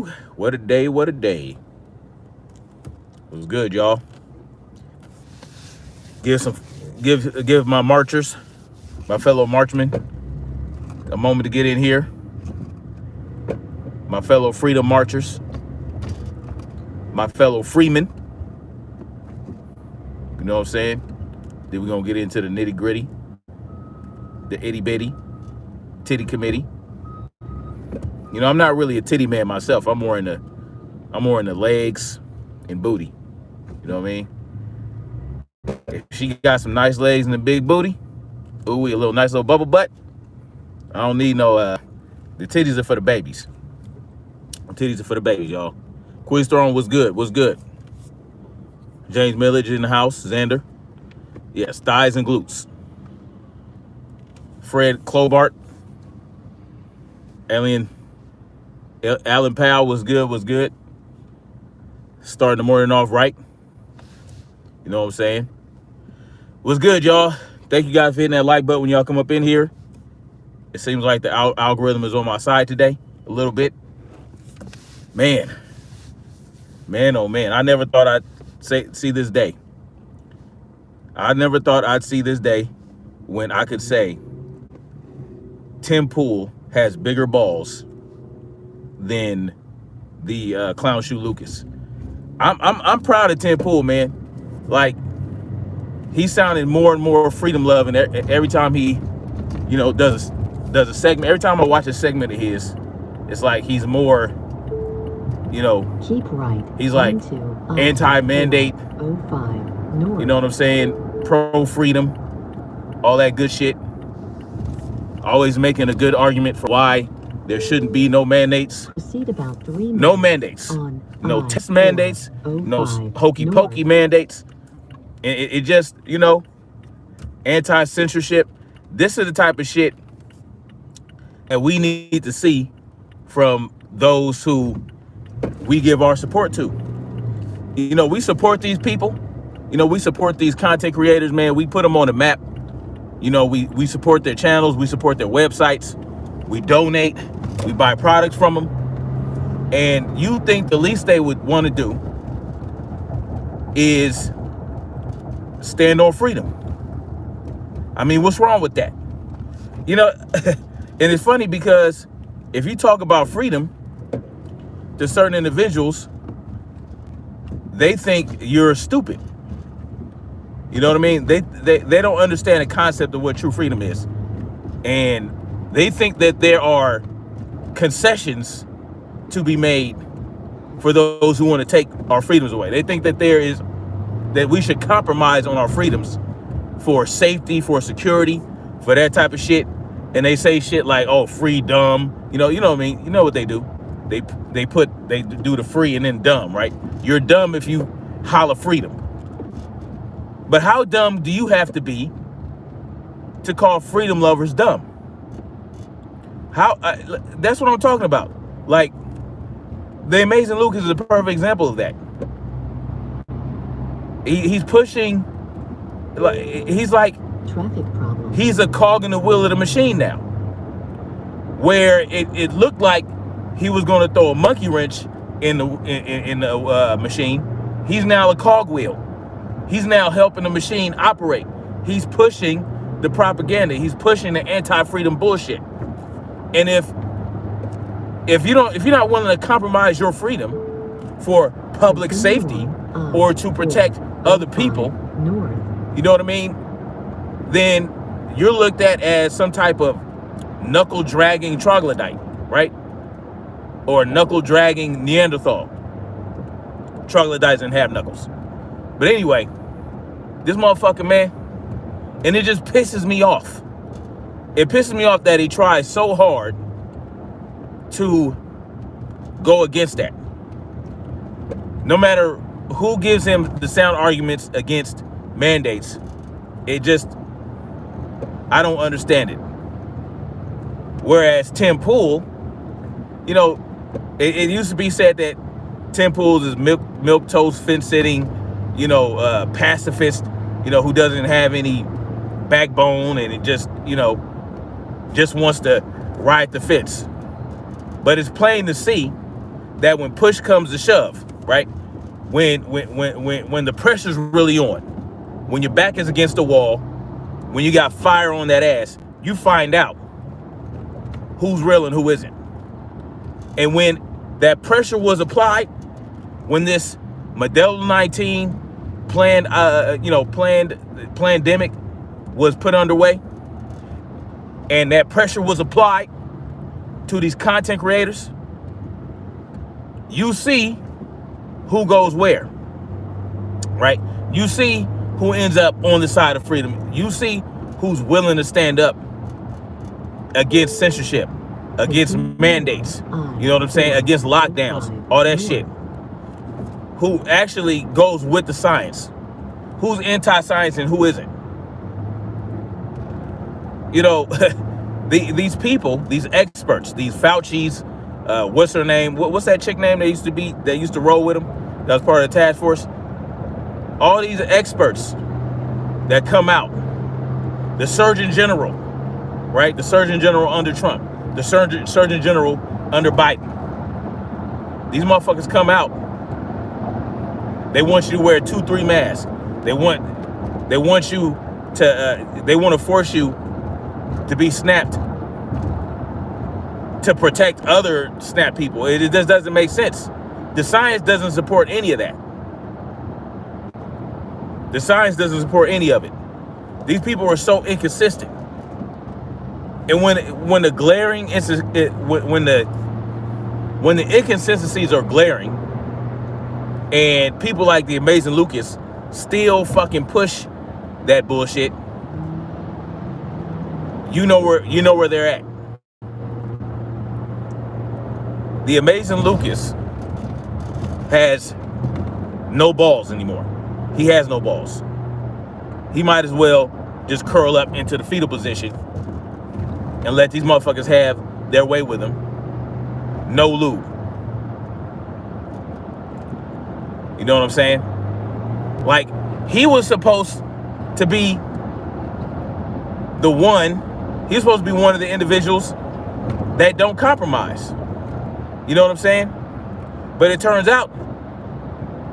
Woo! What a day! What a day! It was good, y'all. Give some, give my marchers, my fellow marchmen, a moment to get in here. My fellow freedom marchers, my fellow freemen. You know what I'm saying? Then we're gonna get into the nitty gritty, the itty bitty titty committee. You know, I'm not really a titty man myself. I'm more in the legs and booty. You know what I mean? If she got some nice legs and a big booty, ooh, a nice little bubble butt, I don't need no. The titties are for the babies. The titties are for the babies, y'all. Queen Storm was good. Was good. James Millage in the house. Xander. Yes, thighs and glutes. Fred Clobart. Alan Powell was good. Was good. Starting the morning off right. You know what I'm saying? Was good, y'all. Thank you guys for hitting that like button when y'all come up in here. It seems like the algorithm is on my side today a little bit. Man, oh man, I never thought I'd see this day. I never thought I'd see this day when I could say Tim Pool has bigger balls than the Clown Shoe Lucas. I'm proud of Tim Pool, man. Like, he's sounding more and more freedom loving every time he, does a segment. Every time I watch a segment of his, it's like he's more, keep right. He's like anti-mandate. 05 north. You know what I'm saying? Pro-freedom, all that good shit. Always making a good argument for why there shouldn't be no mandates. Proceed about 3 no mandates. No test mandates. No hokey pokey mandates. It just, anti-censorship. This is the type of shit that we need to see from those who we give our support to. We support these people. We support these content creators, man. We put them on the map. We support their channels. We support their websites. We donate. We buy products from them. And you think the least they would want to do is stand on freedom. I mean, what's wrong with that? And it's funny because if you talk about freedom to certain individuals, they think you're stupid. You know what I mean? They don't understand the concept of what true freedom is. And they think that there are concessions to be made for those who want to take our freedoms away. They think that that we should compromise on our freedoms for safety, for security, for that type of shit. And they say shit like, oh, freedom. You know what I mean? You know what they do? They do the free and then dumb, right? You're dumb if you holler freedom. But how dumb do you have to be to call freedom lovers dumb? That's what I'm talking about. Like, the Amazing Lucas is a perfect example of that. He's pushing, he's like, traffic problem. He's a cog in the wheel of the machine now. Where it looked like he was going to throw a monkey wrench in the machine, he's now a cogwheel. He's now helping the machine operate. He's pushing the propaganda. He's pushing the anti-freedom bullshit. And if you're not willing to compromise your freedom for public safety or to protect other people, you know what I mean? Then you're looked at as some type of knuckle-dragging troglodyte, right? Or knuckle-dragging Neanderthal. Troglodytes didn't have knuckles. But anyway, this motherfucker, man, and it just pisses me off. It pisses me off that he tries so hard to go against that. No matter who gives him the sound arguments against mandates, I don't understand it. Whereas Tim Pool, it used to be said that Tim Pool is milk toast, fence sitting, pacifist, who doesn't have any backbone and it just wants to ride the fence. But it's plain to see that when push comes to shove, right? When the pressure's really on, when your back is against the wall, when you got fire on that ass, you find out who's real and who isn't. And when that pressure was applied, when this Modelo 19 pandemic was put underway, and that pressure was applied to these content creators, you see who goes where, right? You see who ends up on the side of freedom. You see who's willing to stand up against censorship, against mandates, you know what I'm saying, against lockdowns, all that shit. Who actually goes with the science, who's anti-science and who isn't. You know, these people, these experts, these Fauci's, what's her name? What's that chick name that used to roll with him? That was part of the task force. All these experts that come out, the Surgeon General, right? The Surgeon General under Trump, the Surgeon General under Biden. These motherfuckers come out. They want you to wear 2-3 masks. They want you to. They want to force you to be snapped to protect other snap people. It just doesn't make sense. The science doesn't support any of that. The science doesn't support any of it. These people are so inconsistent. And when the glaring when the inconsistencies are glaring, and people like the amazing Lucas still fucking push that bullshit, you know where they're at. The amazing Lucas has no balls anymore. He has no balls. He might as well just curl up into the fetal position and let these motherfuckers have their way with him. No lube. You know what I'm saying? Like, he was supposed to be the one, he was supposed to be one of the individuals that don't compromise. You know what I'm saying? But it turns out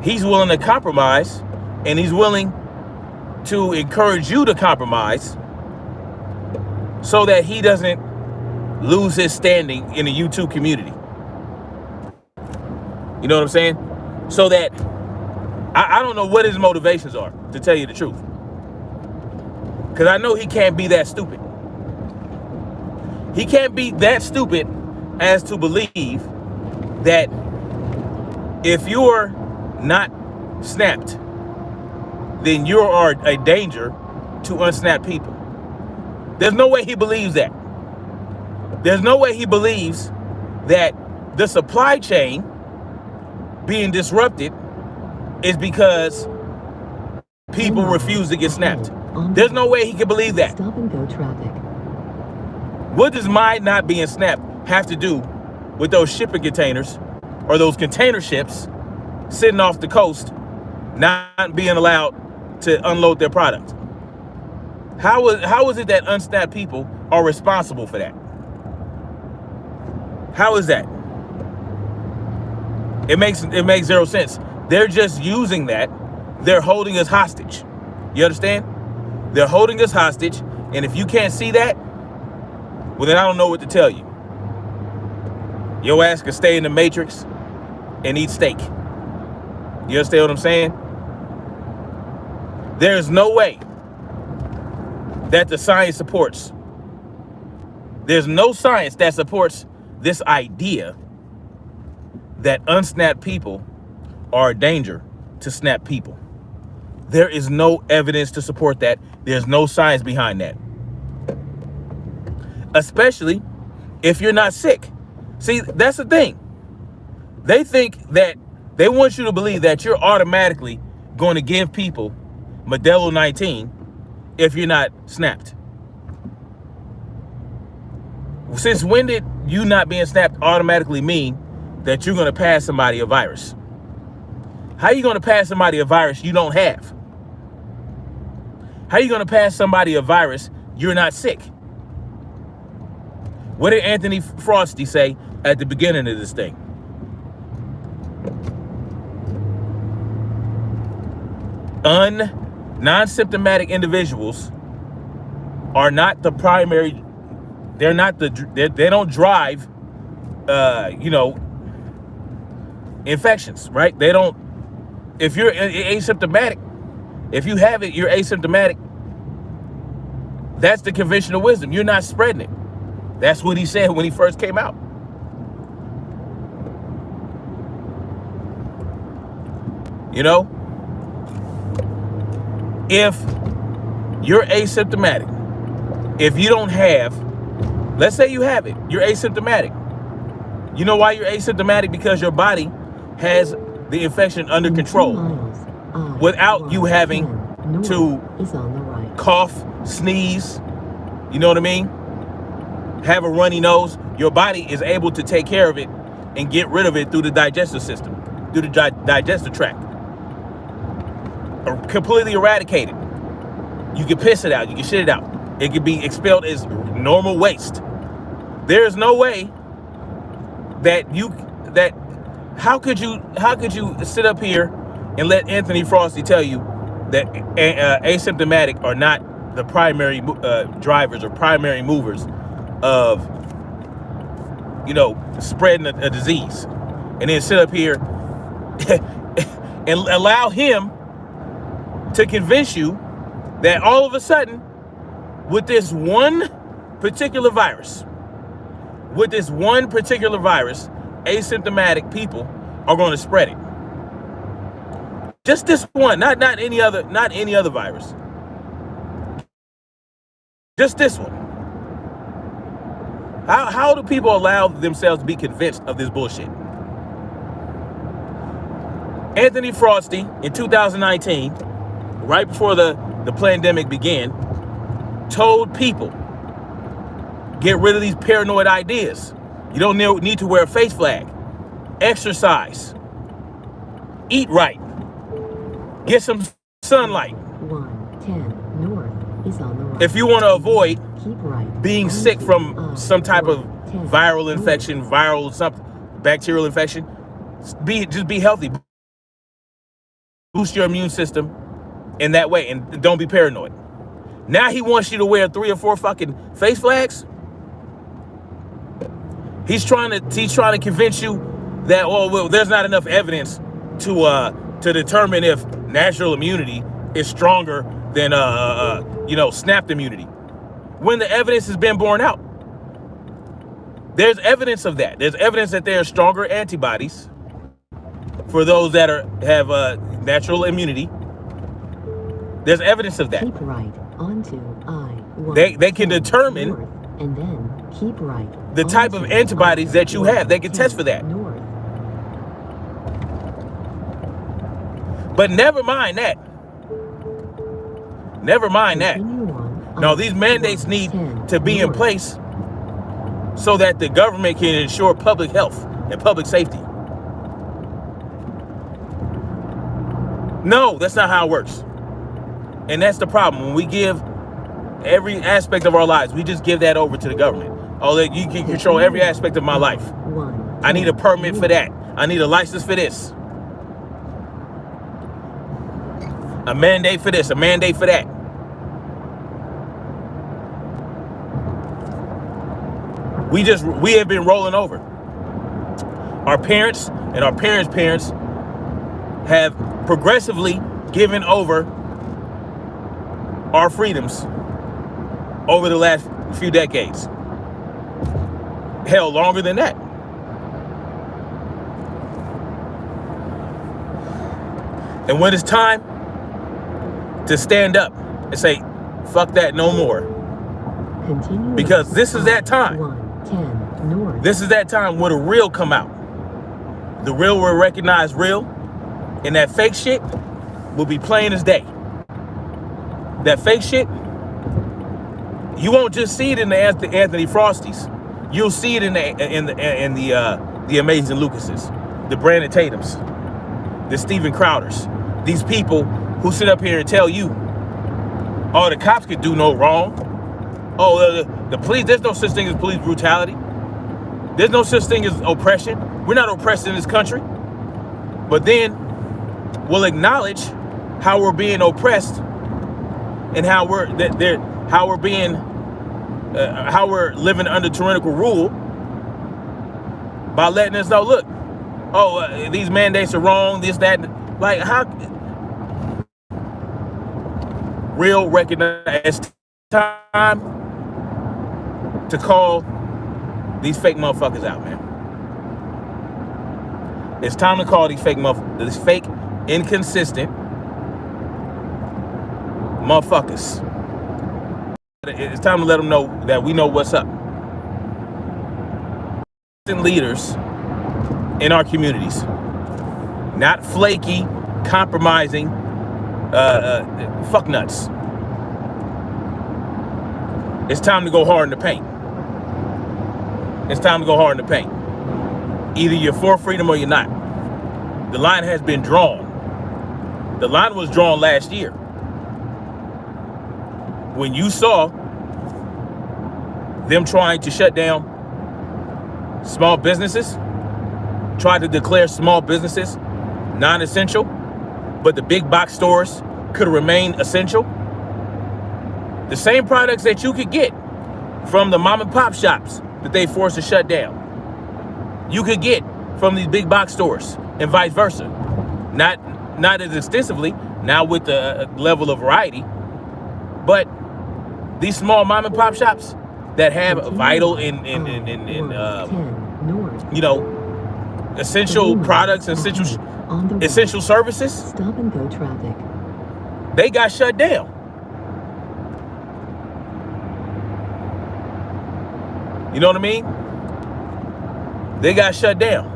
he's willing to compromise, and he's willing to encourage you to compromise so that he doesn't lose his standing in the YouTube community. You know what I'm saying? So that I don't know what his motivations are, to tell you the truth. Because I know he can't be that stupid. He can't be that stupid as to believe that if you're not snapped, then you are a danger to unsnapped people. There's no way he believes that. There's no way he believes that the supply chain being disrupted is because people refuse to get snapped. There's no way he can believe that. Stop and go traffic. What does my not being snapped have to do with those shipping containers or those container ships sitting off the coast not being allowed to unload their product? How is it that unsnapped people are responsible for that? How is that? It makes zero sense. They're just using that. They're holding us hostage. You understand? They're holding us hostage, and if you can't see that, well, then I don't know what to tell you. Your ass can stay in the Matrix and eat steak. You understand what I'm saying? There's no way that the science supports. There's no science that supports this idea that unsnapped people are a danger to snap people. There is no evidence to support that. There's no science behind that. Especially if you're not sick. See, that's the thing. They think that they want you to believe that you're automatically going to give people Modelo 19 if you're not snapped. Since when did you not being snapped automatically mean that you're going to pass somebody a virus? How are you going to pass somebody a virus you don't have? How are you going to pass somebody a virus you're not sick? What did Anthony Frosty say at the beginning of this thing? Non-symptomatic individuals are not the primary. They're not they don't drive, infections, right? They don't. If you're asymptomatic, if you have it, you're asymptomatic. That's the conventional wisdom. You're not spreading it. That's what he said when he first came out. If you're asymptomatic, if you don't have, let's say you have it, you're asymptomatic. You know why you're asymptomatic? Because your body has the infection under control without you having to cough, sneeze, you know what I mean? Have a runny nose. Your body is able to take care of it and get rid of it through the digestive system, through the digestive tract. Completely eradicated. You can piss it out, you can shit it out. It can be expelled as normal waste. There is no way how could you sit up here and let Anthony Frosty tell you that asymptomatic are not the primary drivers or primary movers of spreading a disease, and then sit up here and allow him to convince you that all of a sudden, with this one particular virus, asymptomatic people are going to spread it. Just this one, not any other virus. Just this one. How do people allow themselves to be convinced of this bullshit? Anthony Frosty in 2019, right before the pandemic began, told people, get rid of these paranoid ideas. You don't need to wear a face flag. Exercise. Eat right. Get some sunlight. 110 north is on the right. If you want to avoid right. being sick from some type of viral infection, bacterial infection, just be healthy. Boost your immune system in that way, and don't be paranoid. Now he wants you to wear 3 or 4 fucking face flags. He's trying to convince you that there's not enough evidence to determine if natural immunity is stronger than snapped immunity. When the evidence has been borne out, there's evidence of that. There's evidence that there are stronger antibodies for those that have natural immunity. There's evidence of that. Keep right onto I-1. They can determine north, and then keep right the type of antibodies that you have. They can test for that. North. But never mind that. No, these mandates need to be in place so that the government can ensure public health and public safety. No, that's not how it works. And that's the problem. When we give every aspect of our lives, we just give that over to the government. Oh, that you can control every aspect of my life. I need a permit for that. I need a license for this. A mandate for this, a mandate for that. We have been rolling over. Our parents and our parents' parents have progressively given over our freedoms over the last few decades. Hell, longer than that. And when it's time to stand up and say, fuck that, no more. Continue because this is that time. 110 north. This is that time where the real come out. The real will recognize real, and that fake shit will be plain as day. That fake shit, you won't just see it in the Anthony Frosties. You'll see it in the Amazing Lucases, the Brandon Tatums, the Steven Crowders. These people who sit up here and tell you, oh, the cops could do no wrong. Oh, the police, there's no such thing as police brutality. There's no such thing as oppression. We're not oppressed in this country. But then we'll acknowledge how we're being oppressed and how we're living under tyrannical rule by letting us know, look, these mandates are wrong, this, that, like, how real recognize time to call these fake motherfuckers out, man. It's time to call these fake inconsistent motherfuckers. It's time to let them know that we know what's up. Leaders in our communities, not flaky, compromising fuck nuts. It's time to go hard in the paint. It's time to go hard in the paint. Either you're for freedom or you're not. The line has been drawn. The line was drawn last year when you saw them trying to shut down small businesses, tried to declare small businesses non-essential, but the big box stores could remain essential. The same products that you could get from the mom and pop shops that they forced to shut down, you could get from these big box stores, and vice versa. Not as extensively, now with the level of variety, but these small mom and pop shops that have vital and essential products and essential services, stop and go traffic. They got shut down. You know what I mean? They got shut down.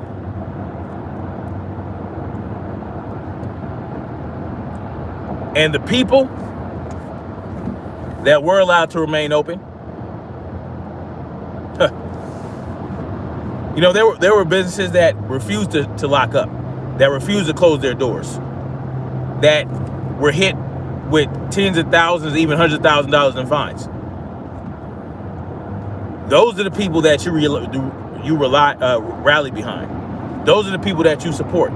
And the people that were allowed to remain open, you know, there were businesses that refused to lock up, that refused to close their doors, that were hit with tens of thousands, even $100,000 in fines. Those are the people that you rally behind. Those are the people that you support.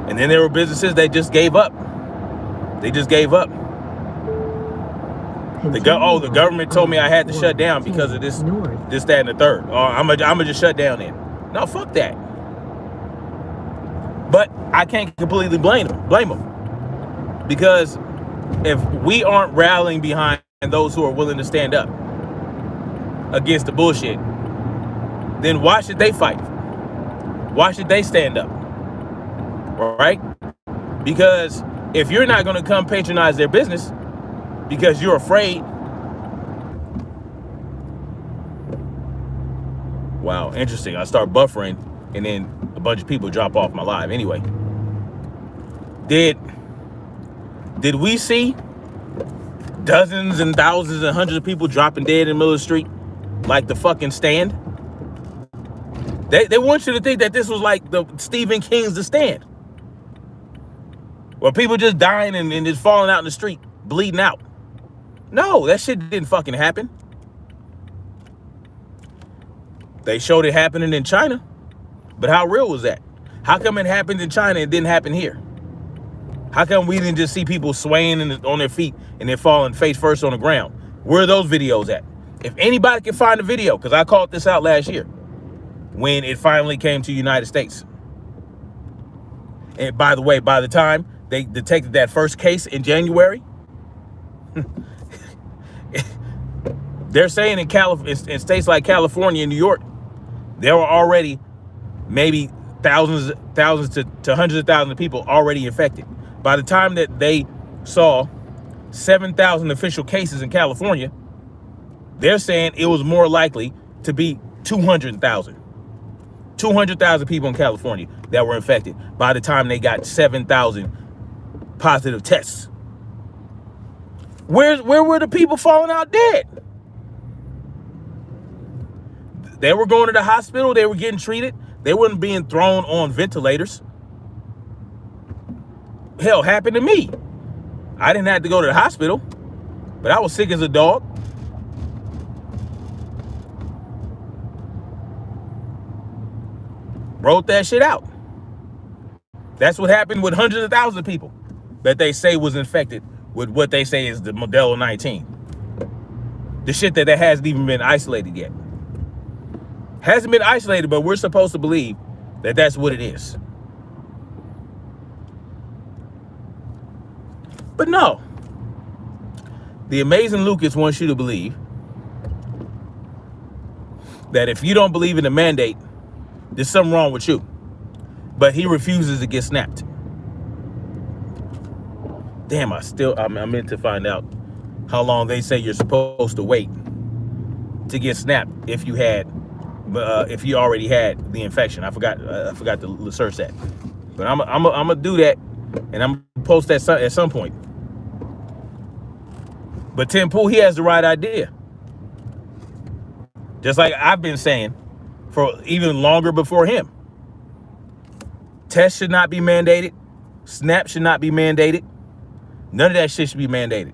And then there were businesses that just gave up. They just gave up. The government told me I had to shut down because of this, that, and the third. Oh, I'm gonna just shut down then. No, fuck that. But I can't completely blame them because if we aren't rallying behind those who are willing to stand up against the bullshit, then why should they fight? Why should they stand up? Right? Because if you're not going to come patronize their business because you're afraid. Wow, interesting. I start buffering and then a bunch of people drop off my live. Anyway, did we see dozens and thousands and hundreds of people dropping dead in the middle of the street like the fucking Stand? They want you to think that this was like the Stephen King's The Stand, where people just dying and just falling out in the street, bleeding out. No, that shit didn't fucking happen. They showed it happening in China, but how real was that? How come it happened in China and didn't happen here? How come we didn't just see people swaying on their feet and then falling face first on the ground? Where are those videos at? If anybody can find a video, because I called this out last year when it finally came to the United States. And by the way, by the time they detected that first case in January, they're saying in states like California and New York, there were already maybe thousands to hundreds of thousands of people already infected. By the time that they saw 7,000 official cases in California, they're saying it was more likely to be 200,000. 200,000 people in California that were infected by the time they got 7,000 positive tests. Where were the people falling out dead? They were going to the hospital. They were getting treated. They weren't being thrown on ventilators. Hell, happened to me. I didn't have to go to the hospital, but I was sick as a dog. Wrote that shit out. That's what happened with hundreds of thousands of people that they say was infected with what they say is the Modelo 19. The shit that hasn't even been isolated yet. Hasn't been isolated, but we're supposed to believe that that's what it is. But no. The amazing Lucas wants you to believe that if you don't believe in the mandate, there's something wrong with you. But he refuses to get snapped. Damn, I'm meant to find out how long they say you're supposed to wait to get snapped if you already had the infection. I forgot to search that. But I'm gonna do that, and I'm gonna post that at some point. But Tim Pool, he has the right idea. Just like I've been saying for even longer before him. Tests should not be mandated. SNAP should not be mandated. None of that shit should be mandated.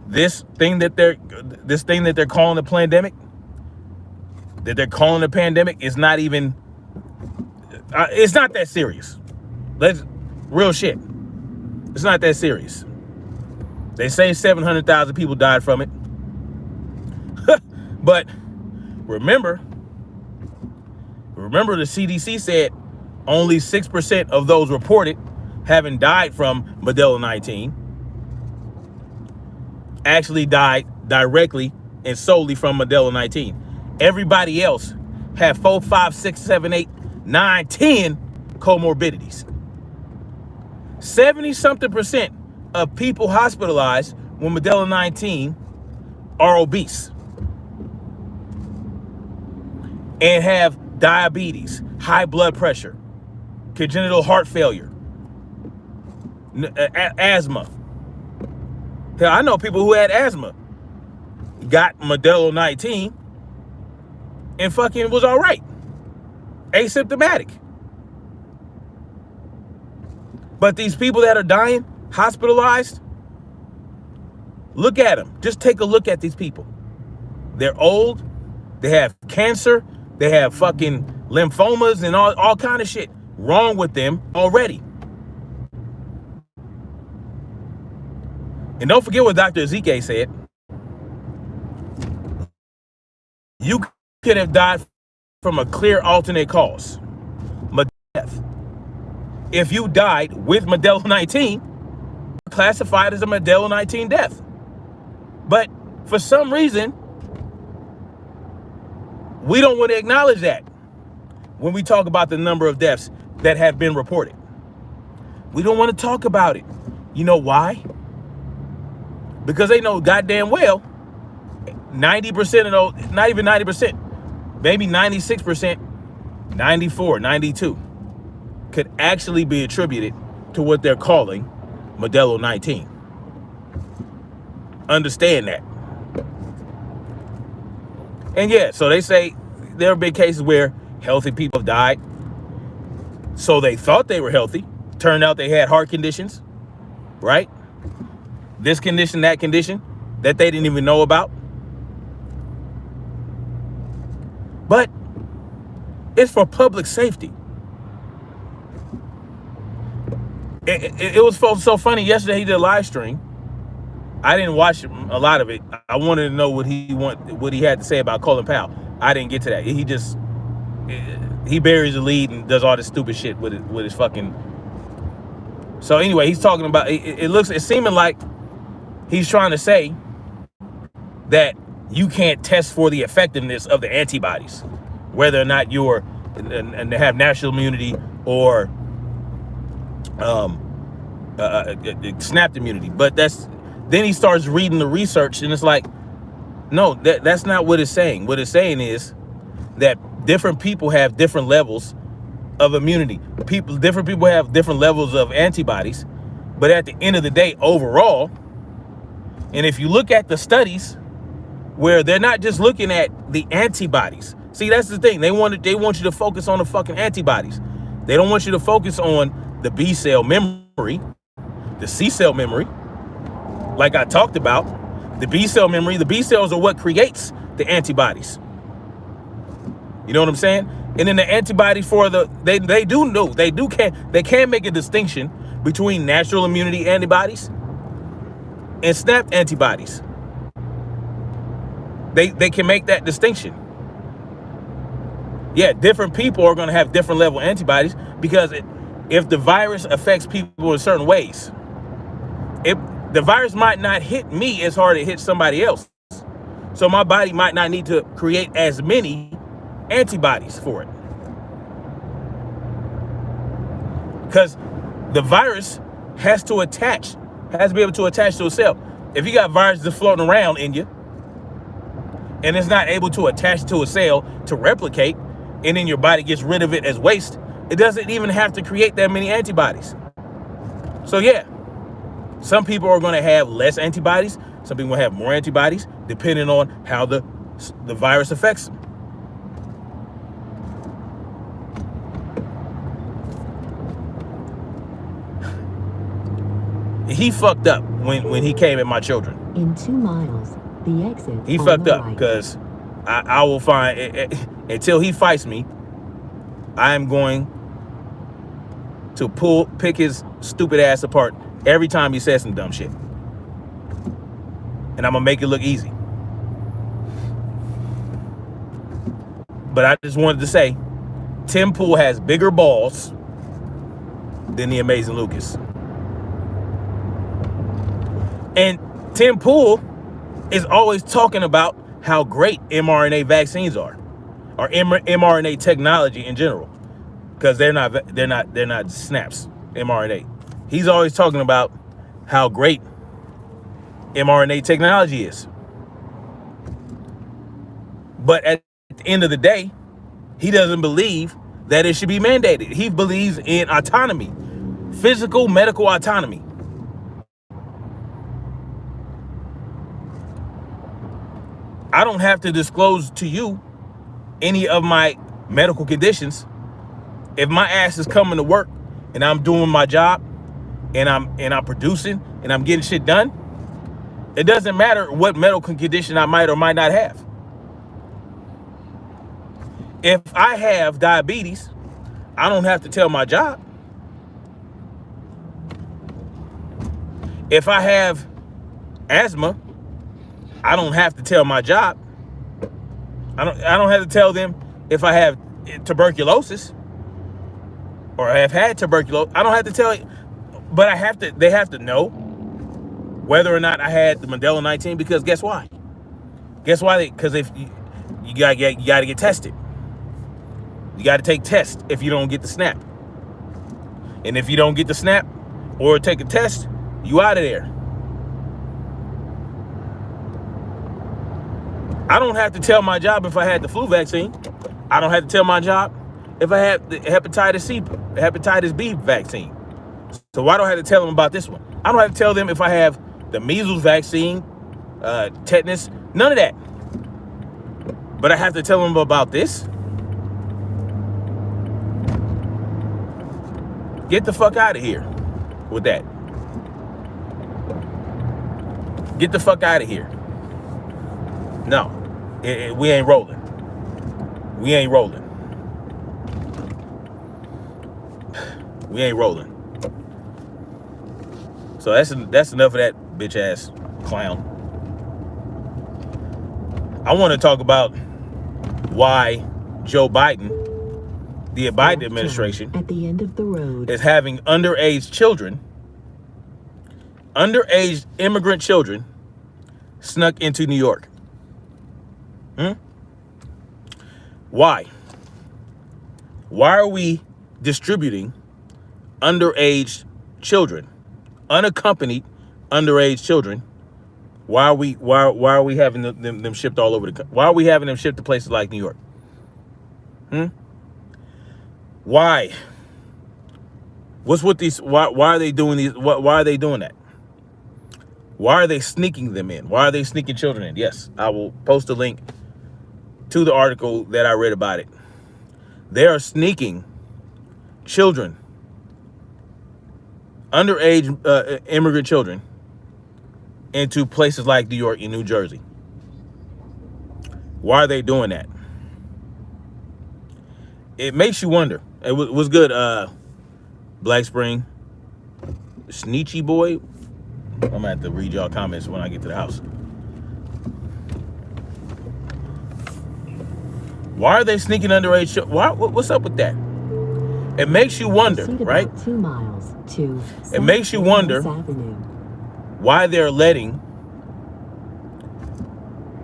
This thing that they're calling a pandemic, is not even. It's not that serious. Real shit. It's not that serious. They say 700,000 people died from it. But remember the CDC said only 6% of those reported having died from Modelo 19 actually died directly and solely from Modelo 19. Everybody else had 4, 5, 6, 7, 8, 9, 10 comorbidities. 70-something% of people hospitalized with Modelo 19 are obese and have diabetes, high blood pressure, congenital heart failure, asthma. Hell, I know people who had asthma, got Modelo 19 and fucking was all right, asymptomatic. But these people that are dying, hospitalized, look at them. Just take a look at these people. They're old. They have cancer. They have fucking lymphomas and all kind of shit wrong with them already. And don't forget what Dr. Ezike said. You could have died from a clear alternate cause. Death. If you died with Modelo 19, classified as a Modelo 19 death. But for some reason, we don't want to acknowledge that when we talk about the number of deaths that have been reported. We don't want to talk about it. You know why? Because they know goddamn well 90% of those, not even 90%, maybe 96%, 94, 92 could actually be attributed to what they're calling Modelo 19. Understand that. And yeah, so they say there have been cases where healthy people have died. So they thought they were healthy. Turned out they had heart conditions, right? This condition, that condition that they didn't even know about. But it's for public safety. It was so funny. Yesterday he did a live stream. I didn't watch a lot of it. I wanted to know what he had to say about Colin Powell. I didn't get to that. He buries the lead and does all this stupid shit with his fucking. So anyway, he's talking about. It's seeming like he's trying to say that you can't test for the effectiveness of the antibodies, whether or not you're and have natural immunity or snapped immunity. But then he starts reading the research, and it's like, no, that's not what it's saying. What it's saying is that different people have different levels of immunity. Different people have different levels of antibodies. But at the end of the day, overall, and if you look at the studies where they're not just looking at the antibodies. See, that's the thing. They want you to focus on the fucking antibodies. They don't want you to focus on the B cell memory, the C cell memory. Like I talked about, the B cell memory, the B cells are what creates the antibodies. You know what I'm saying? And then the antibodies for they do know, they can make a distinction between natural immunity antibodies and snap antibodies. They can make that distinction. Yeah, different people are going to have different level antibodies because if the virus affects people in certain ways, the virus might not hit me as hard as it hits somebody else. So my body might not need to create as many antibodies for it. Because the virus has to be able to attach to a cell. If you got viruses floating around in you and it's not able to attach to a cell to replicate, and then your body gets rid of it as waste, it doesn't even have to create that many antibodies. So yeah, some people are going to have less antibodies. Some people will have more antibodies depending on how the virus affects them. He fucked up when he came at my children. In 2 miles, the exit. He fucked up because I will find until he fights me, I am going to pick his stupid ass apart every time he says some dumb shit. And I'm gonna make it look easy. But I just wanted to say, Tim Pool has bigger balls than the Amazing Lucas. And Tim Pool is always talking about how great mRNA vaccines are, or mRNA technology in general, because they're not snaps, mRNA. He's always talking about how great mRNA technology is. But at the end of the day, he doesn't believe that it should be mandated. He believes in autonomy, physical medical autonomy. I don't have to disclose to you any of my medical conditions. If my ass is coming to work and I'm doing my job and I'm producing and I'm getting shit done, it doesn't matter what medical condition I might or might not have. If I have diabetes, I don't have to tell my job. If I have asthma, I don't have to tell my job. I don't have to tell them if I have tuberculosis or I have had tuberculosis. I don't have to tell you, but they have to know whether or not I had the Mandela 19, because guess why? Because if you gotta get tested. You gotta take tests if you don't get the snap. And if you don't get the snap or take a test, you out of there. I don't have to tell my job if I had the flu vaccine. I don't have to tell my job if I had the hepatitis B vaccine. So why do I have to tell them about this one? I don't have to tell them if I have the measles vaccine, tetanus, none of that. But I have to tell them about this. Get the fuck out of here with that. Get the fuck out of here. No, we ain't rolling. We ain't rolling. We ain't rolling. So that's enough of that bitch ass clown. I want to talk about why Joe Biden, the Biden administration, at the end of the road, is having underage immigrant children snuck into New York. Why? Why are we distributing underage children, unaccompanied underage children? Why are we having them shipped all over the country? Why are we having them shipped to places like New York? Why? What's with these? Why are they doing these? Why are they doing that? Why are they sneaking them in? Why are they sneaking children in? Yes, I will post a link to the article that I read about it. They are sneaking children, underage immigrant children, into places like New York and New Jersey. Why are they doing that? it makes you wonder. It was good. Black Spring, Sneechy boy. I'm gonna have to read y'all comments when I get to the house. Why are they sneaking underage? What's up with that? It makes you wonder, right? 2 miles to It makes you wonder Avenue. why they're letting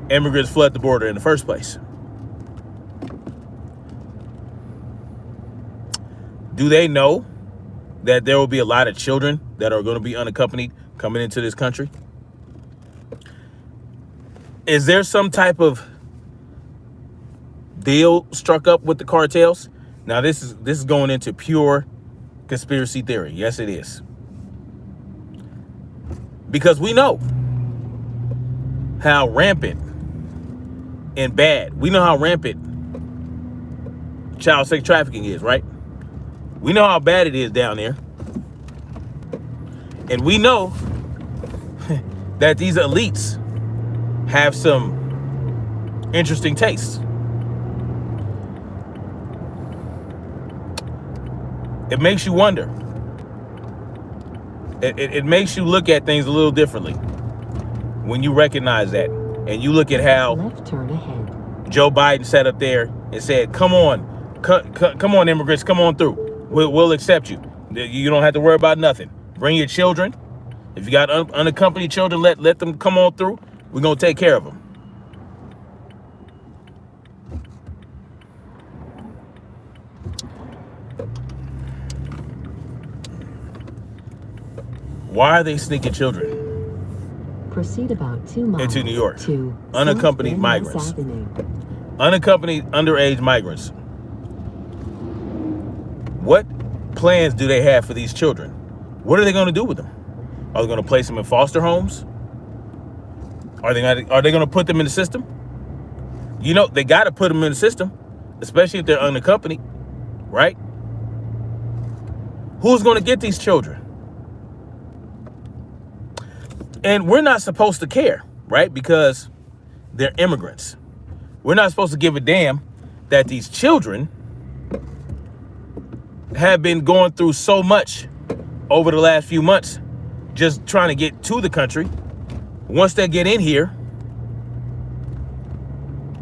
immigrants flood the border in the first place. Do they know that there will be a lot of children that are going to be unaccompanied coming into this country? Is there some type of deal struck up with the cartels? Now this is going into pure conspiracy theory. Yes, it is. Because we know how rampant and bad. We know how rampant child sex trafficking is, right? We know how bad it is down there. And we know that these elites have some interesting tastes. It makes you wonder. It makes you look at things a little differently when you recognize that. And you look at how Left turn ahead. Joe Biden sat up there and said, come on, come on, immigrants, come on through. We'll accept you. You don't have to worry about nothing. Bring your children. If you got unaccompanied children, let them come on through. We're going to take care of them. Why are they sneaking children Proceed about 2 miles into New York? to Unaccompanied South migrants. Avenue. Unaccompanied underage migrants. What plans do they have for these children? What are they going to do with them? Are they going to place them in foster homes? Are they going to put them in the system? You know, they got to put them in the system, especially if they're unaccompanied, right? Who's going to get these children? And we're not supposed to care, right? Because they're immigrants. We're not supposed to give a damn that these children have been going through so much over the last few months just trying to get to the country. Once they get in here,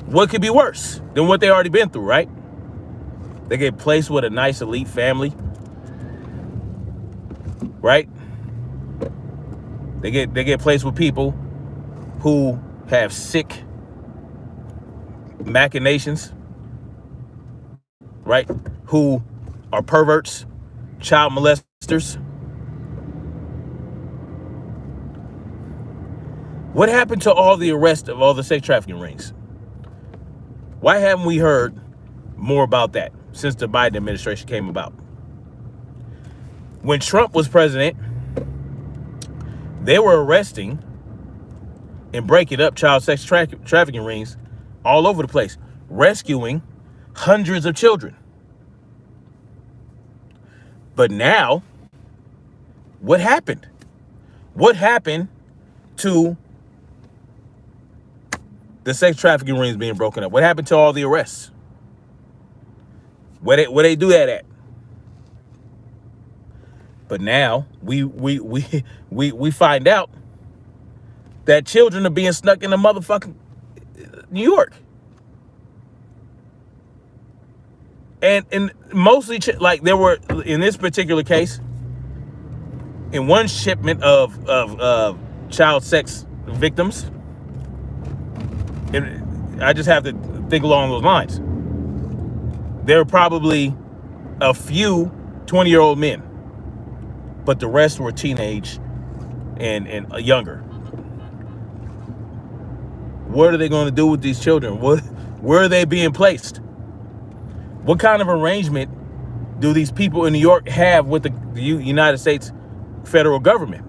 what could be worse than what they already been through, right? They get placed with a nice elite family, right? They get placed with people who have sick machinations, right? Who are perverts, child molesters. What happened to all the arrest of all the sex trafficking rings? Why haven't we heard more about that since the Biden administration came about? When Trump was president, they were arresting and breaking up child sex trafficking rings all over the place, rescuing hundreds of children. But now, what happened? What happened to the sex trafficking rings being broken up? What happened to all the arrests? Where they do that at? But now we find out that children are being snuck in the motherfucking New York. And mostly, like, there were, in this particular case, in one shipment of child sex victims, and I just have to think along those lines, there were probably a few 20-year-old men, but the rest were teenage and younger. What are they going to do with these children? Where are they being placed? What kind of arrangement do these people in New York have with the United States federal government?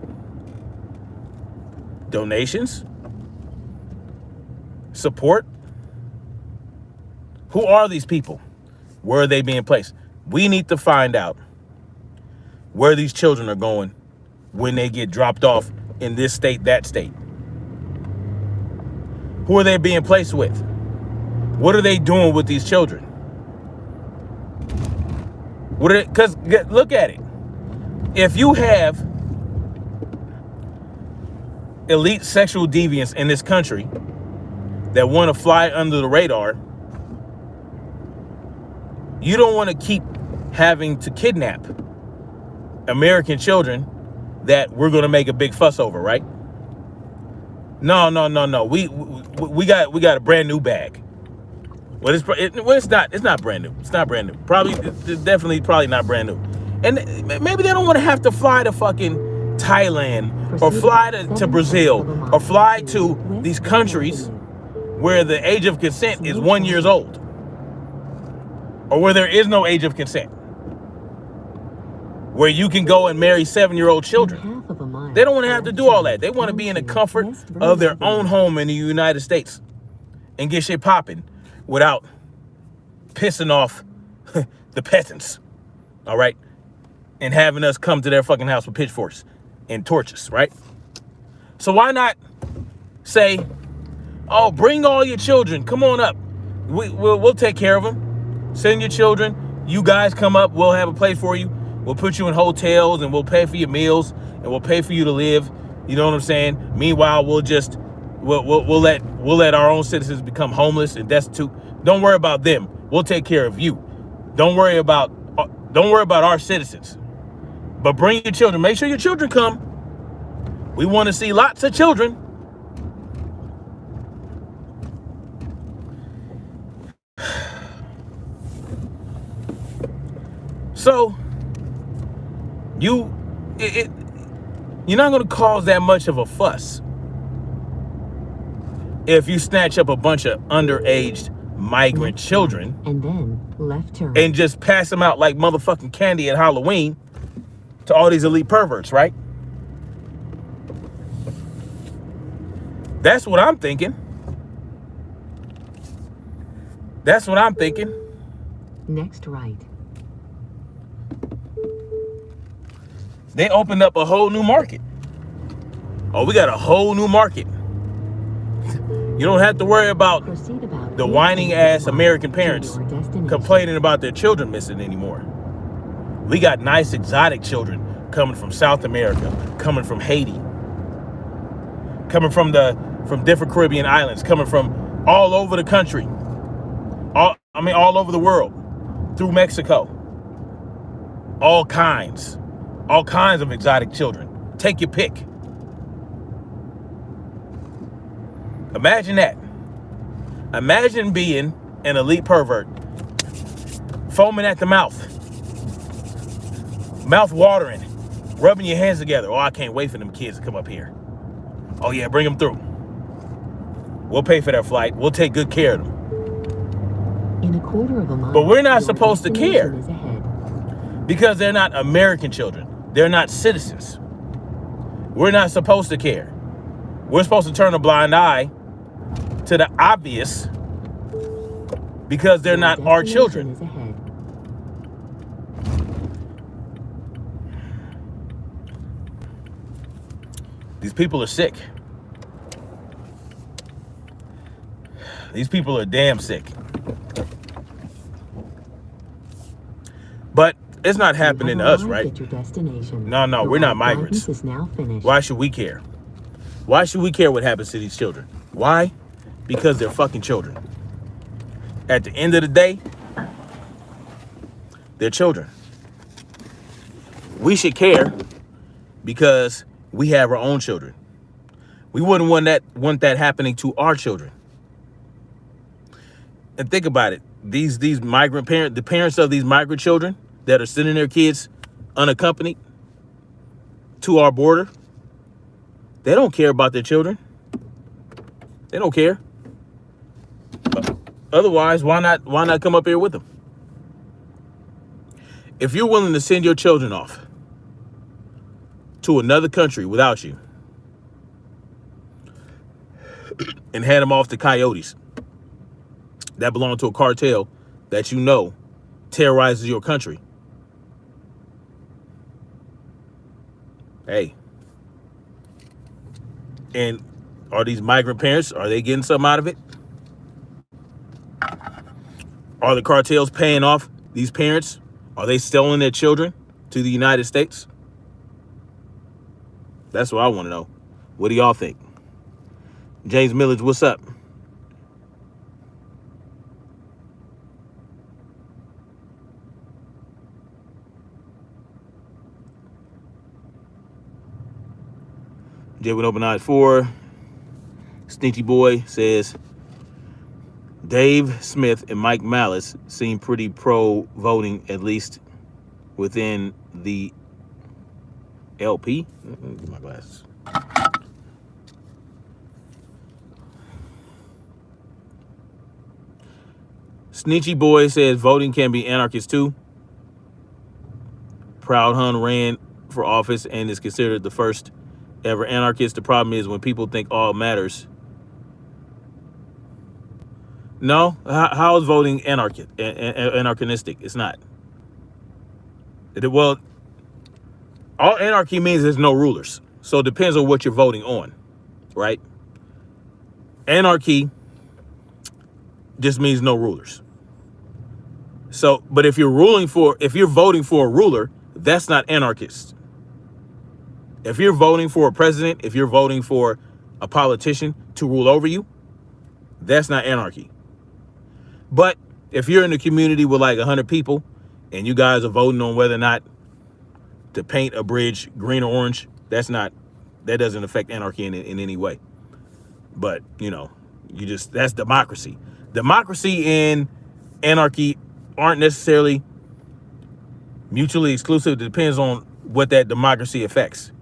Donations? Support? Who are these people? Where are they being placed? We need to find out where these children are going when they get dropped off in this state, that state. Who are they being placed with? What are they doing with these children? Because look at it. If you have elite sexual deviants in this country that want to fly under the radar, you don't want to keep having to kidnap American children that we're going to make a big fuss over, right? No. We got a brand new bag. Well, it's not brand new. It's not brand new. It's definitely not brand new. And maybe they don't want to have to fly to fucking Thailand or fly to Brazil or fly to these countries where the age of consent is 1 year old, or where there is no age of consent, where you can go and marry 7-year-old children. They don't want to have to do all that. They want to be in the comfort of their own home in the United States and get shit popping without pissing off the peasants, all right? And having us come to their fucking house with pitchforks and torches, right? So why not say, oh, bring all your children. Come on up. We'll take care of them. Send your children. You guys come up. We'll have a place for you. We'll put you in hotels and we'll pay for your meals and we'll pay for you to live. You know what I'm saying? Meanwhile, we'll let our own citizens become homeless and destitute. Don't worry about them. We'll take care of you. Don't worry about our citizens. But bring your children. Make sure your children come. We want to see lots of children. So you're not going to cause that much of a fuss if you snatch up a bunch of underaged migrant children and then left turn and just pass them out like motherfucking candy at Halloween to all these elite perverts, right? That's what I'm thinking. Next right. They opened up a whole new market. Oh, we got a whole new market. You don't have to worry about the whining ass American parents complaining about their children missing anymore. We got nice exotic children coming from South America, coming from Haiti, coming from different Caribbean islands, coming from all over the country. All over the world, through Mexico. All kinds of exotic children. Take your pick. Imagine that. Imagine being an elite pervert, foaming at the mouth watering, rubbing your hands together. Oh, I can't wait for them kids to come up here. Oh yeah, bring them through. We'll pay for their flight. We'll take good care of them. In a quarter of a mile, but we're not supposed to care because they're not American children. They're not citizens. We're not supposed to care. We're supposed to turn a blind eye to the obvious because they're not our children. These people are sick. These people are damn sick. But it's not happening to us, right? No, we're not migrants. Why should we care? Why should we care what happens to these children? Why? Because they're fucking children. At the end of the day, they're children. We should care because we have our own children. We wouldn't want that happening to our children. And think about it. These migrant parents, the parents of these migrant children that are sending their kids unaccompanied to our border, they don't care about their children. They don't care. Otherwise, why not come up here with them? If you're willing to send your children off to another country without you and hand them off to coyotes that belong to a cartel that you know terrorizes your country, hey, and are these migrant parents, are they getting something out of it? Are the cartels paying off these parents Are they selling their children to the United States? That's what I want to know. What do y'all think? James Millage, what's up? J with open eyes 4. Sneaky Boy says, Dave Smith and Mike Malice seem pretty pro-voting, at least within the LP. Let me get my glasses. Sneaky Boy says voting can be anarchist too. Proud Hun ran for office and is considered the first ever anarchist. The problem is when people think all matters. No, how is voting anarchistic? It's not. Well, all anarchy means there's no rulers. So it depends on what you're voting on, right? Anarchy just means no rulers. So, but if you're voting for a ruler, that's not anarchist. If you're voting for a president, if you're voting for a politician to rule over you, that's not anarchy. But if you're in a community with like 100 people and you guys are voting on whether or not to paint a bridge green or orange, that doesn't affect anarchy in any way. But, that's democracy. Democracy and anarchy aren't necessarily mutually exclusive. It depends on what that democracy affects.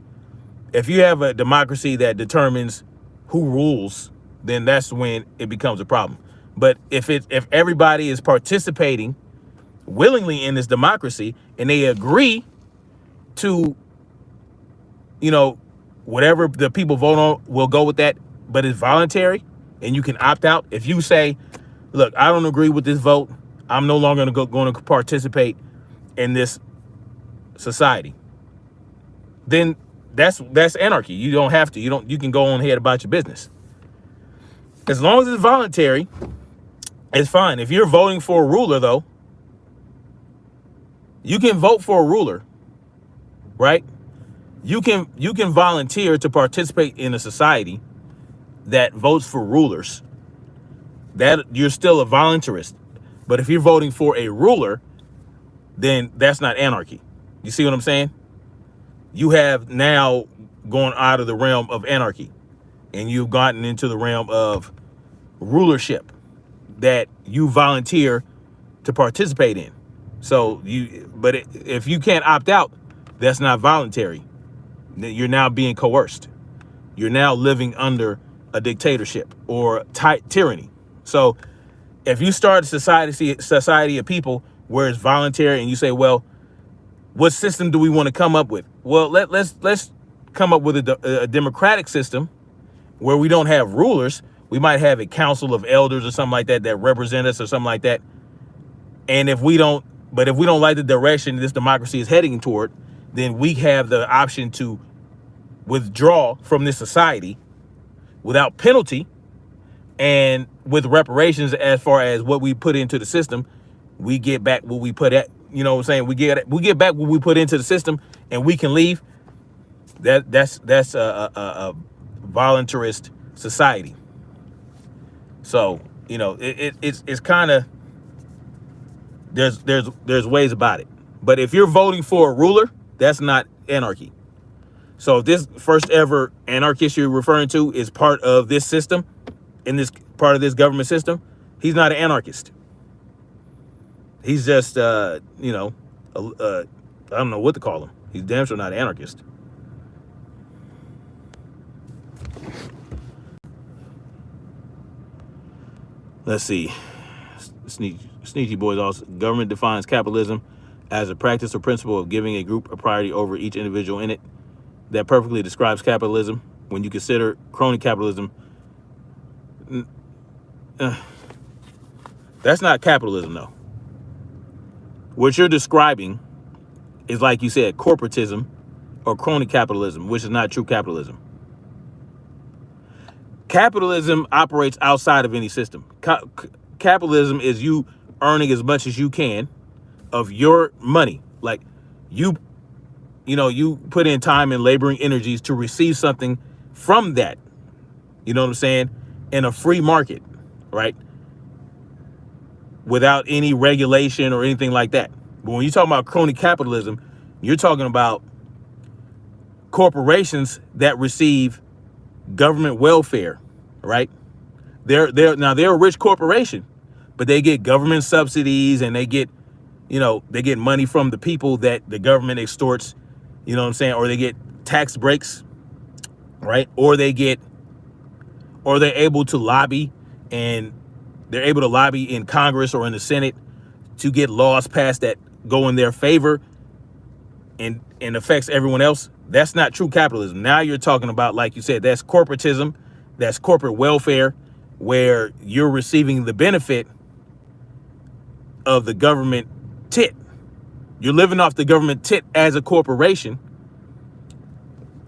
If you have a democracy that determines who rules, then that's when it becomes a problem. But if everybody is participating willingly in this democracy and they agree to, whatever the people vote on, will go with that, but it's voluntary and you can opt out. If you say, look, I don't agree with this vote, I'm no longer going to participate in this society, then that's anarchy. You don't have to. You can go on ahead about your business. As long as it's voluntary, it's fine. If you're voting for a ruler, though, you can vote for a ruler, right? You can volunteer to participate in a society that votes for rulers. That you're still a voluntarist. But if you're voting for a ruler, then that's not anarchy. You see what I'm saying? You have now gone out of the realm of anarchy and you've gotten into the realm of rulership that you volunteer to participate in. So if you can't opt out, that's not voluntary. You're now being coerced. You're now living under a dictatorship or tyranny. So if you start a society of people where it's voluntary and you say, well, what system do we want to come up with? Well, let's come up with a democratic system where we don't have rulers. We might have a council of elders or something like that represent us or something like that. And if we don't like the direction this democracy is heading toward, then we have the option to withdraw from this society without penalty and with reparations. As far as what we put into the system, we get back what we put at, we get back what we put into the system and we can leave. That's a voluntarist society. So, it's kind of, there's ways about it. But if you're voting for a ruler, that's not anarchy. So if this first ever anarchist you're referring to is part of this system, in this part of this government system, he's not an anarchist. He's just, I don't know what to call him. He's damn sure not an anarchist. Let's see. Sneaky Boys also. Government defines capitalism as a practice or principle of giving a group a priority over each individual in it. That perfectly describes capitalism. When you consider crony capitalism, that's not capitalism, though. What you're describing is, like you said, corporatism or crony capitalism, which is not true capitalism. Capitalism operates outside of any system. Capitalism is you earning as much as you can of your money. Like you you put in time and laboring energies to receive something from that. You know what I'm saying? In a free market, right? Without any regulation or anything like that. But when you talk about crony capitalism, you're talking about corporations that receive government welfare, right? They're a rich corporation, but they get government subsidies and they get money from the people that the government extorts, you know what I'm saying? Or they get tax breaks, right? Or they're able to lobby, and they're able to lobby in Congress or in the Senate to get laws passed that go in their favor and affects everyone else. That's not true capitalism. Now you're talking about, like you said, that's corporatism, that's corporate welfare, where you're receiving the benefit of the government tit. You're living off the government tit as a corporation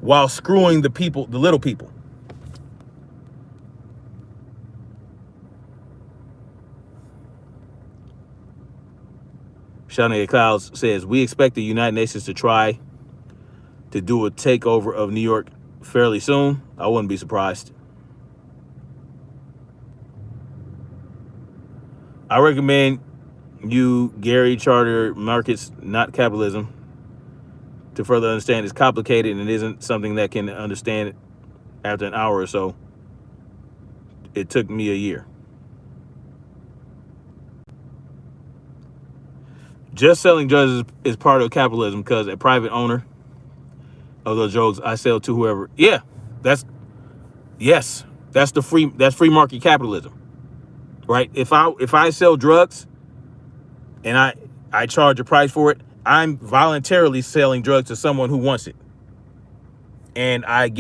while screwing the people, the little people. Shawnee Clouds says, we expect the United Nations to try to do a takeover of New York fairly soon. I wouldn't be surprised. I recommend you, Gary, charter markets, not capitalism, to further understand. It's complicated and it isn't something that can understand after an hour or so. It took me a year. Just selling drugs is part of capitalism because a private owner of those drugs I sell to whoever. Yeah, that's free market capitalism, right? If I sell drugs and I charge a price for it, I'm voluntarily selling drugs to someone who wants it, and I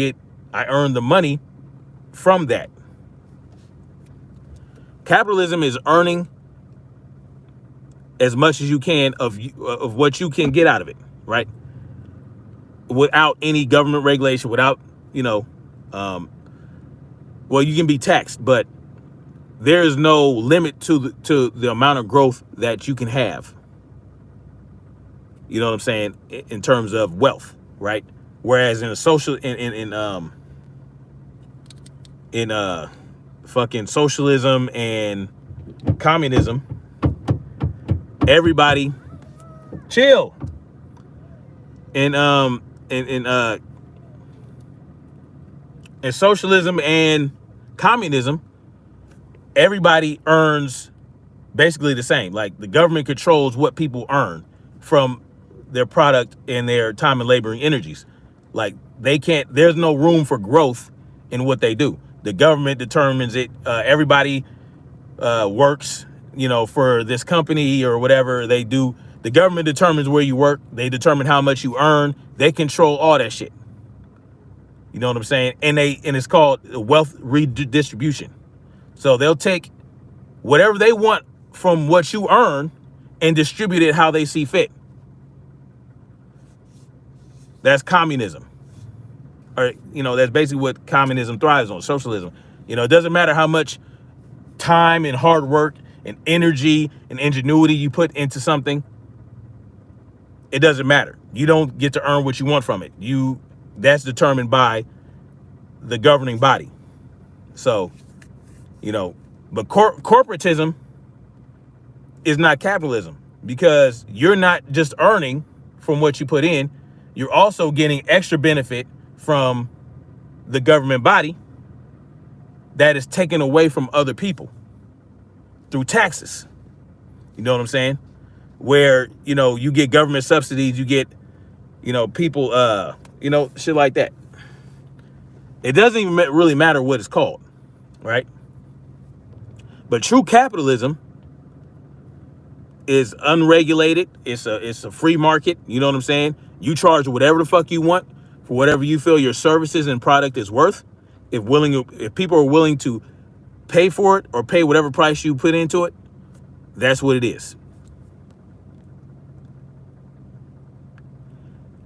earn the money from that. Capitalism is earning as much as you can of what you can get out of it, right? Without any government regulation, without, well, you can be taxed, but there is no limit to the amount of growth that you can have. You know what I'm saying? In terms of wealth, right? Whereas in a social, fucking socialism and communism, everybody chill. In socialism and communism, everybody earns basically the same. Like the government controls what people earn from their product and their time and laboring energies. Like there's no room for growth in what they do. The government determines it. Everybody works, for this company or whatever they do. The government determines where you work. They determine how much you earn. They control all that shit. You know what I'm saying? And it's called wealth redistribution. So they'll take whatever they want from what you earn and distribute it how they see fit. That's communism. Or, that's basically what communism thrives on, socialism. It doesn't matter how much time and hard work and energy and ingenuity you put into something. It doesn't matter. You don't get to earn what you want from it. That's determined by the governing body. So, but corporatism is not capitalism, because you're not just earning from what you put in. You're also getting extra benefit from the government body that is taken away from other people through taxes. You know what I'm saying? Where, you get government subsidies, you get, people, shit like that. It doesn't even really matter what it's called, right? But true capitalism is unregulated. It's a free market. You know what I'm saying? You charge whatever the fuck you want for whatever you feel your services and product is worth. If people are willing to pay for it or pay whatever price you put into it, that's what it is.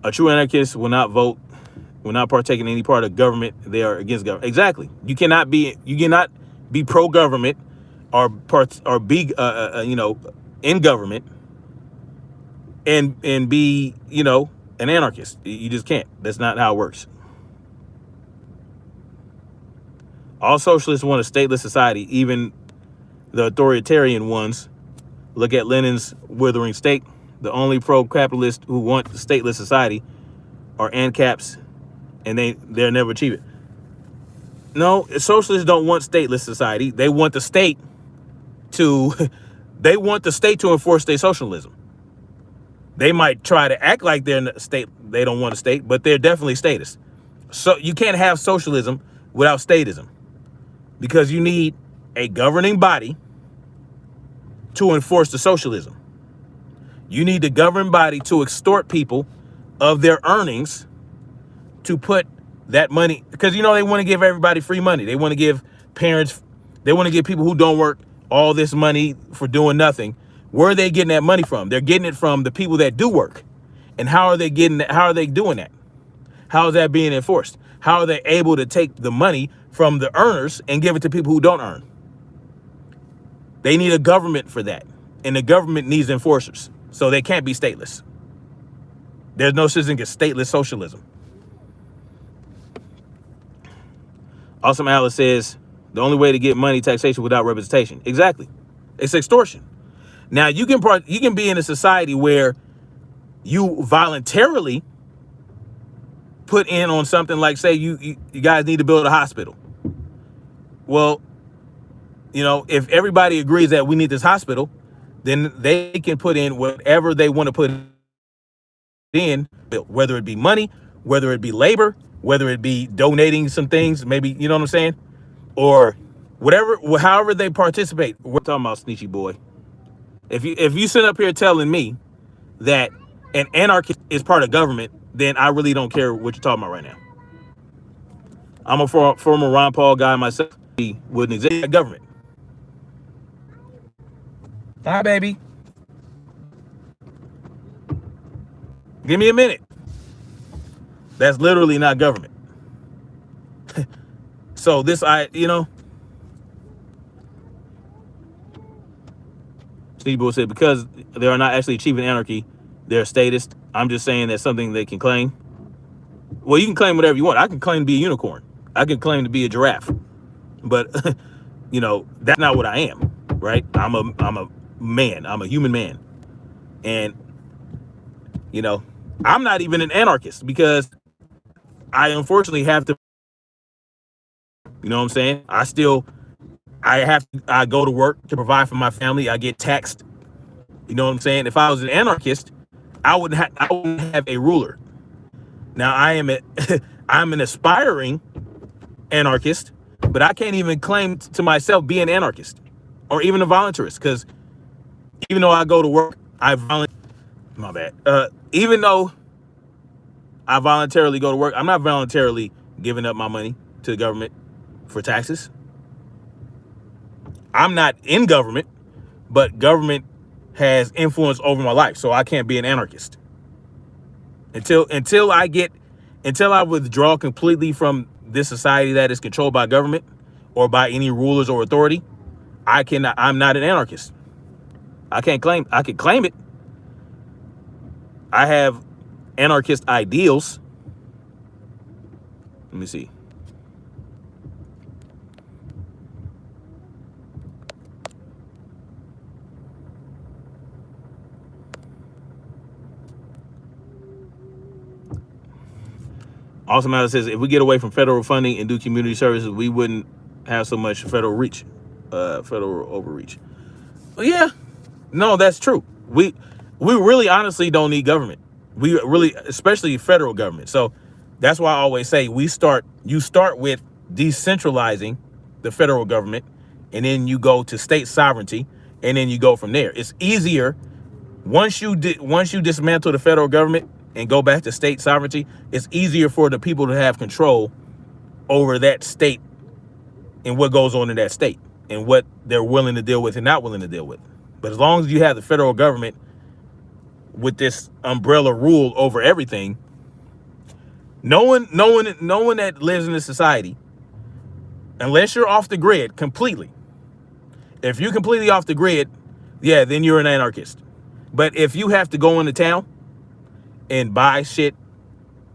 A true anarchist will not vote, will not partake in any part of government. They are against government. Exactly. You cannot be pro-government or be in government and be, you know, an anarchist. You just can't. That's not how it works. All socialists want a stateless society, even the authoritarian ones. Look at Lenin's withering state. The only pro-capitalists who want a stateless society are ANCAPs, and they'll never achieve it. No, socialists don't want stateless society. They want the state to they want the state to enforce their socialism. They might try to act like they're in a state, they don't want a state, but they're definitely statists. So you can't have socialism without statism, because you need a governing body to enforce the socialism. You need the governing body to extort people of their earnings to put that money, because, you know, they want to give everybody free money. They want to give parents, they want to give people who don't work all this money for doing nothing. Where are they getting that money from? They're getting it from the people that do work. And how are they getting that? How are they doing that? How is that being enforced? How are they able to take the money from the earners and give it to people who don't earn? They need a government for that. And the government needs enforcers. So they can't be stateless. There's no such thing as stateless socialism. Awesome Alice says, the only way to get money, taxation without representation. Exactly. It's extortion. Now, you can be in a society where you voluntarily put in on something like, say, you guys need to build a hospital. Well, you know, if everybody agrees that we need this hospital, then they can put in whatever they want to put in, whether it be money, whether it be labor, whether it be donating some things, maybe, you know what I'm saying? Or whatever, however they participate. We're talking about Sneechy boy. If you sit up here telling me that an anarchist is part of government, then I really don't care what you're talking about right now. I'm a former Ron Paul guy myself. He wouldn't exist in government. Hi, baby. Give me a minute. That's literally not government. So this, you know, Steve Bull said, because they are not actually achieving anarchy, they're statist. I'm just saying that's something they can claim. Well, you can claim whatever you want. I can claim to be a unicorn. I can claim to be a giraffe. But, you know, that's not what I am, right? I'm a man. I'm a human man. And, you know, I'm not even an anarchist, because I unfortunately have to, you know what I'm saying? I go to work to provide for my family. I get taxed. You know what I'm saying? If I was an anarchist, I wouldn't have a ruler. Now I'm an aspiring anarchist, but I can't even claim to myself be an anarchist or even a voluntarist, because even though I go to work, even though I voluntarily go to work, I'm not voluntarily giving up my money to the government for taxes. I'm not in government, but government has influence over my life, so I can't be an anarchist. Until I withdraw completely from this society that is controlled by government or by any rulers or authority, I'm not an anarchist. I can claim it. I have anarchist ideals. Let me see. Awesome Matter says, if we get away from federal funding and do community services, we wouldn't have so much federal overreach. Well, yeah, no, that's true. We really honestly don't need government. We really, especially federal government. So that's why I always say you start with decentralizing the federal government, and then you go to state sovereignty, and then you go from there. It's easier once you dismantle the federal government and go back to state sovereignty. It's easier for the people to have control over that state and what goes on in that state and what they're willing to deal with and not willing to deal with. But as long as you have the federal government with this umbrella rule over everything, no one that lives in this society, unless you're off the grid completely, if you're completely off the grid, yeah, then you're an anarchist. But if you have to go into town and buy shit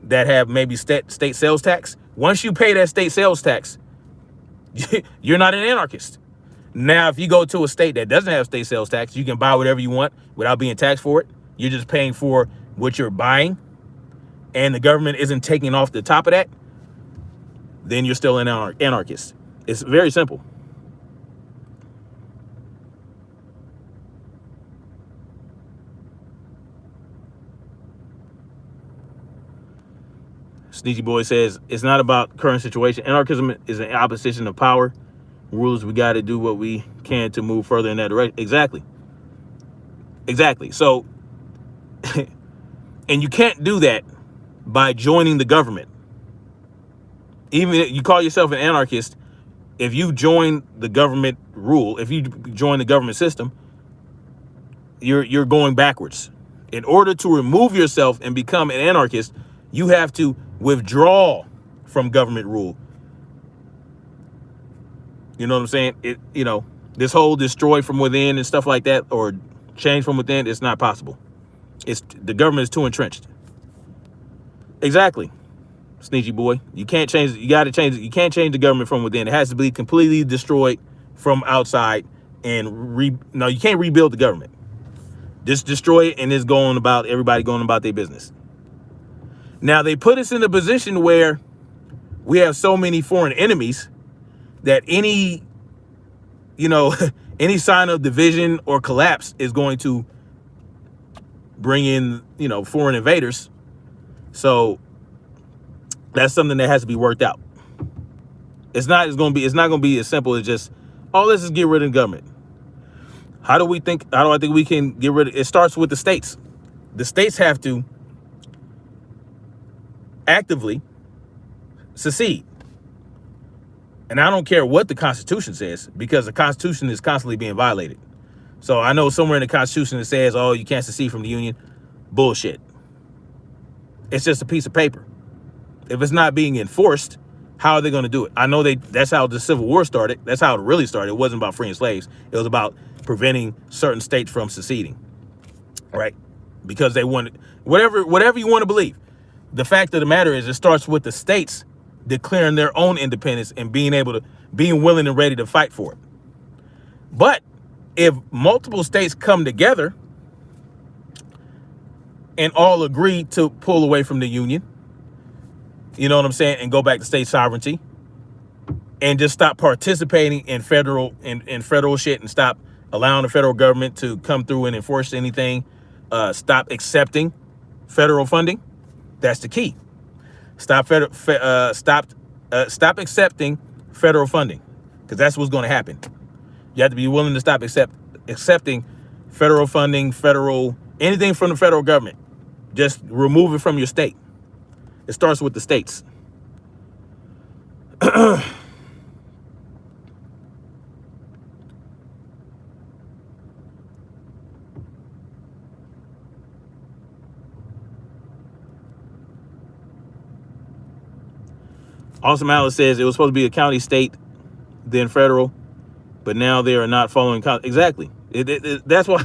that have maybe state sales tax, once you pay that state sales tax, you're not an anarchist. Now, if you go to a state that doesn't have state sales tax, you can buy whatever you want without being taxed for it. You're just paying for what you're buying, and the government isn't taking off the top of that, then you're still an anarchist. It's very simple. Sneaky Boy says, it's not about current situation. Anarchism is an opposition of power. Rules, we got to do what we can to move further in that direction. Exactly. So, and you can't do that by joining the government. Even if you call yourself an anarchist, if you join the government rule, if you join the government system, you're going backwards. In order to remove yourself and become an anarchist, you have to withdraw from government rule. You know what I'm saying? This whole destroy from within and stuff like that, or change from within, it's not possible. The government is too entrenched. Exactly. Sneaky Boy. You can't change it. You got to change it. You can't change the government from within. It has to be completely destroyed from outside and no, you can't rebuild the government. Just destroy it and it's everybody going about their business. Now they put us in a position where we have so many foreign enemies that any sign of division or collapse is going to bring in, foreign invaders. So that's something that has to be worked out. It's not going to be as simple as just, let's just get rid of the government. How do I think we can get rid of it? It starts with the states. The states have to actively secede. And I don't care what the Constitution says, because the Constitution is constantly being violated. So I know somewhere in the Constitution it says, you can't secede from the Union. Bullshit. It's just a piece of paper. If it's not being enforced, how are they going to do it? I know that's how the Civil War started. That's how it really started. It wasn't about freeing slaves. It was about preventing certain states from seceding, right? Because they wanted, whatever you want to believe. The fact of the matter is, it starts with the states declaring their own independence and being willing and ready to fight for it. But if multiple states come together and all agree to pull away from the Union, you know what I'm saying, and go back to state sovereignty, and just stop participating in federal shit, and stop allowing the federal government to come through and enforce anything, stop accepting federal funding. That's the key. Stop accepting federal funding, because that's what's going to happen. You have to be willing to stop accepting federal funding, anything from the federal government. Just remove it from your state. It starts with the states. Awesome Alice says it was supposed to be a county, state, then federal, but now they are not following. Exactly. That's why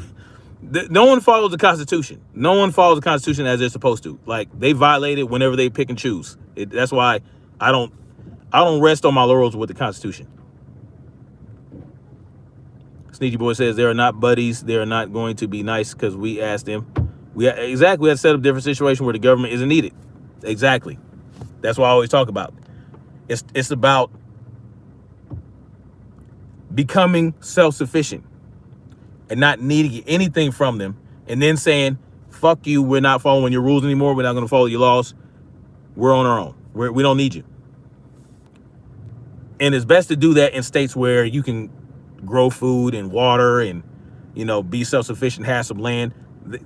no one follows the Constitution. No one follows the Constitution as they're supposed to. Like, they violate it whenever they pick and choose. That's why I don't rest on my laurels with the Constitution. Sneaky Boy says they are not buddies. They are not going to be nice because we asked them. We had to set up a different situation where the government isn't needed. Exactly. That's what I always talk about. It's about becoming self-sufficient and not needing anything from them, and then saying, fuck you, we're not following your rules anymore, we're not going to follow your laws, we're on our own, we don't need you. And it's best to do that in states where you can grow food and water and, be self-sufficient, have some land.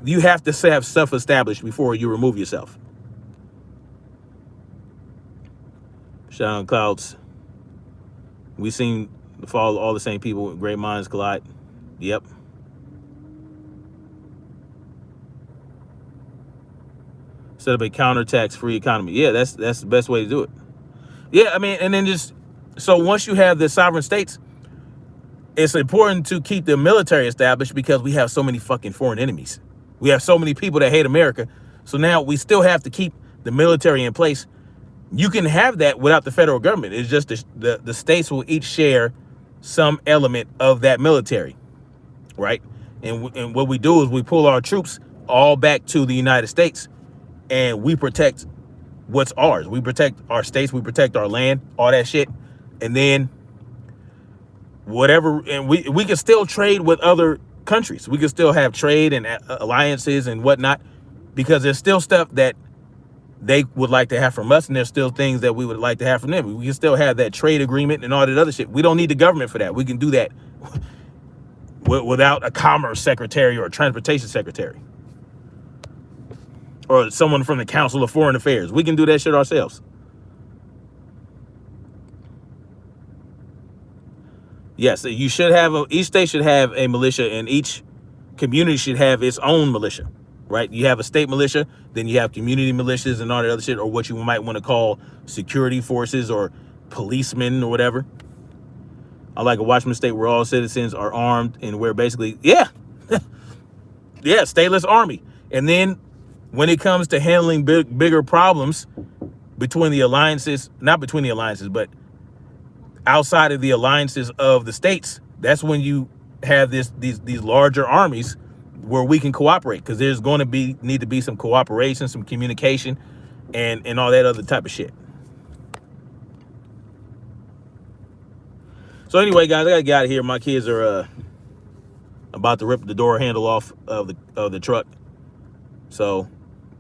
You have to have self-established before you remove yourself. Shout out Clouds. We seen the fall of all the same people. Great minds collide. Yep. Set up a counter-tax-free economy. Yeah, that's the best way to do it. Yeah, I mean, and then so once you have the sovereign states, it's important to keep the military established, because we have so many fucking foreign enemies. We have so many people that hate America. So now we still have to keep the military in place. You can have that without the federal government. It's just the states will each share some element of that military, right? And what we do is we pull our troops all back to the United States, and we protect what's ours. We protect our states, we protect our land, all that shit. And then whatever, and we can still trade with other countries. We can still have trade and alliances and whatnot, because there's still stuff that they would like to have from us, and there's still things that we would like to have from them. We can still have that trade agreement and all that other shit. We don't need the government for that. We can do that without a commerce secretary or a transportation secretary or someone from the Council of Foreign Affairs. We can do that shit ourselves. Yes, you should have each state should have a militia, and each community should have its own militia, right? You have a state militia, then you have community militias and all that other shit, or what you might want to call security forces or policemen or whatever. I like a Washington state where all citizens are armed, and where basically, yeah, stateless army. And then when it comes to handling bigger problems between the alliances, not between the alliances, but outside of the alliances of the states, that's when you have these larger armies where we can cooperate, because there's going to need to be some cooperation, some communication, and all that other type of shit. So anyway, guys, I gotta get out of here. My kids are about to rip the door handle off of the truck. So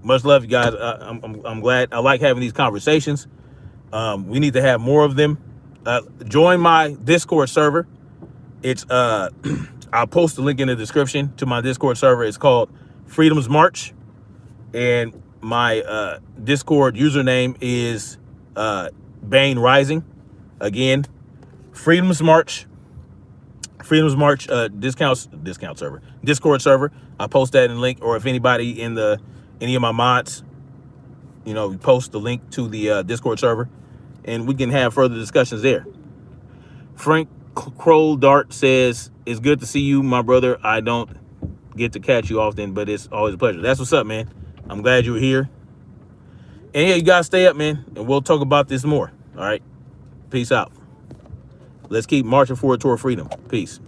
much love, you guys. I'm glad. I like having these conversations. We need to have more of them. Join my Discord server. It's I'll post the link in the description to my Discord server. It's called Freedom's March, and my Discord username is Bane Rising. Again, Freedom's March discount server, Discord server. I'll post that in the link, or if anybody in any of my mods, post the link to the Discord server, and we can have further discussions there. Frank Kroll Dart says, it's good to see you, my brother. I don't get to catch you often, but it's always a pleasure. That's what's up, man. I'm glad you were here. And yeah, you guys stay up, man, and we'll talk about this more. All right. Peace out. Let's keep marching forward toward freedom. Peace.